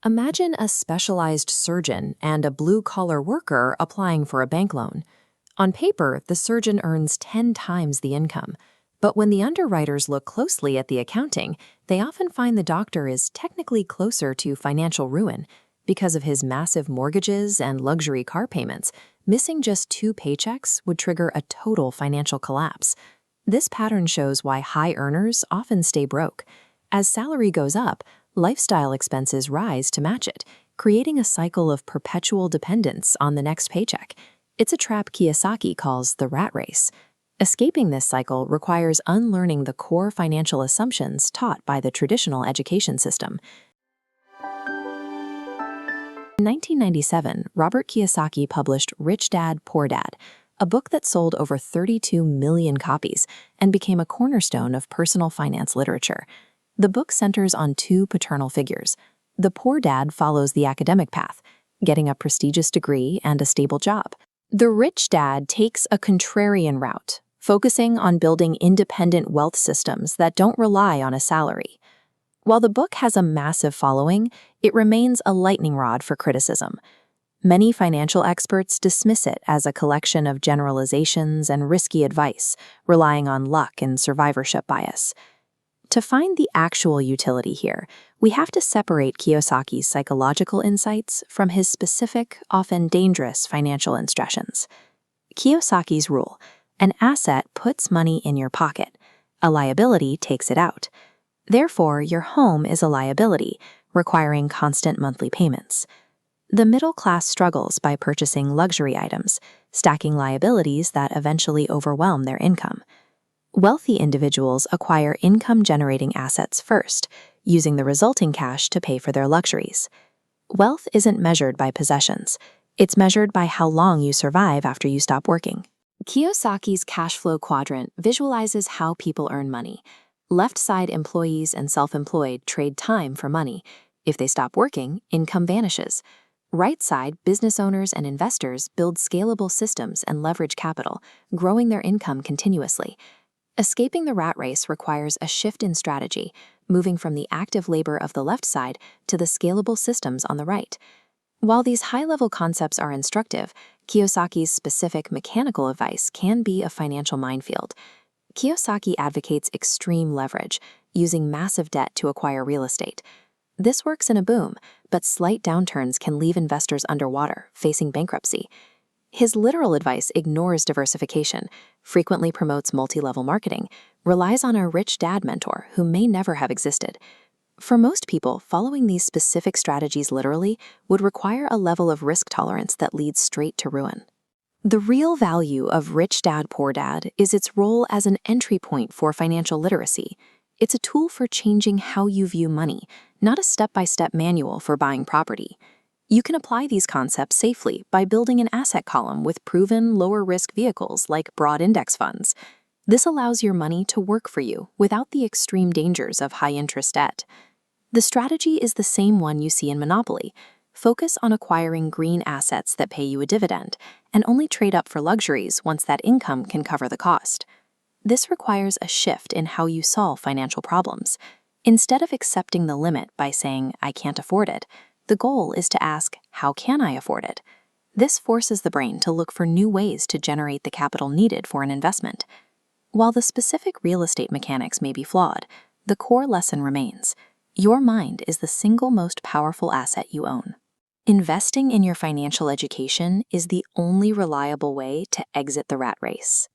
Imagine a specialized surgeon and a blue-collar worker applying for a bank loan. On paper, the surgeon earns 10 times the income. But when the underwriters look closely at the accounting, they often find the doctor is technically closer to financial ruin. Because of his massive mortgages and luxury car payments, missing just 2 paychecks would trigger a total financial collapse. This pattern shows why high earners often stay broke. As salary goes up, lifestyle expenses rise to match it, creating a cycle of perpetual dependence on the next paycheck. It's a trap Kiyosaki calls the rat race. Escaping this cycle requires unlearning the core financial assumptions taught by the traditional education system. In 1997, Robert Kiyosaki published Rich Dad, Poor Dad, a book that sold over 32 million copies and became a cornerstone of personal finance literature. The book centers on 2 paternal figures. The poor dad follows the academic path, getting a prestigious degree and a stable job. The rich dad takes a contrarian route, focusing on building independent wealth systems that don't rely on a salary. While the book has a massive following, it remains a lightning rod for criticism. Many financial experts dismiss it as a collection of generalizations and risky advice, relying on luck and survivorship bias. To find the actual utility here, we have to separate Kiyosaki's psychological insights from his specific, often dangerous financial instructions. Kiyosaki's rule: an asset puts money in your pocket, a liability takes it out. Therefore, your home is a liability, requiring constant monthly payments. The middle class struggles by purchasing luxury items, stacking liabilities that eventually overwhelm their income. Wealthy individuals acquire income-generating assets first, using the resulting cash to pay for their luxuries. Wealth isn't measured by possessions. It's measured by how long you survive after you stop working. Kiyosaki's cash flow quadrant visualizes how people earn money. Left side employees and self-employed trade time for money. If they stop working, income vanishes. Right side, business owners and investors build scalable systems and leverage capital, growing their income continuously. Escaping the rat race requires a shift in strategy, moving from the active labor of the left side to the scalable systems on the right. While these high-level concepts are instructive, Kiyosaki's specific mechanical advice can be a financial minefield. Kiyosaki advocates extreme leverage, using massive debt to acquire real estate. This works in a boom, but slight downturns can leave investors underwater, facing bankruptcy. His literal advice ignores diversification, frequently promotes multi-level marketing, relies on a rich dad mentor who may never have existed. For most people, following these specific strategies literally would require a level of risk tolerance that leads straight to ruin. The real value of Rich Dad, Poor Dad is its role as an entry point for financial literacy. It's a tool for changing how you view money, not a step-by-step manual for buying property. You can apply these concepts safely by building an asset column with proven lower-risk vehicles like broad index funds. This allows your money to work for you without the extreme dangers of high-interest debt. The strategy is the same one you see in Monopoly. Focus on acquiring green assets that pay you a dividend, and only trade up for luxuries once that income can cover the cost. This requires a shift in how you solve financial problems. Instead of accepting the limit by saying, "I can't afford it," the goal is to ask, "How can I afford it?" This forces the brain to look for new ways to generate the capital needed for an investment. While the specific real estate mechanics may be flawed, the core lesson remains. Your mind is the single most powerful asset you own. Investing in your financial education is the only reliable way to exit the rat race.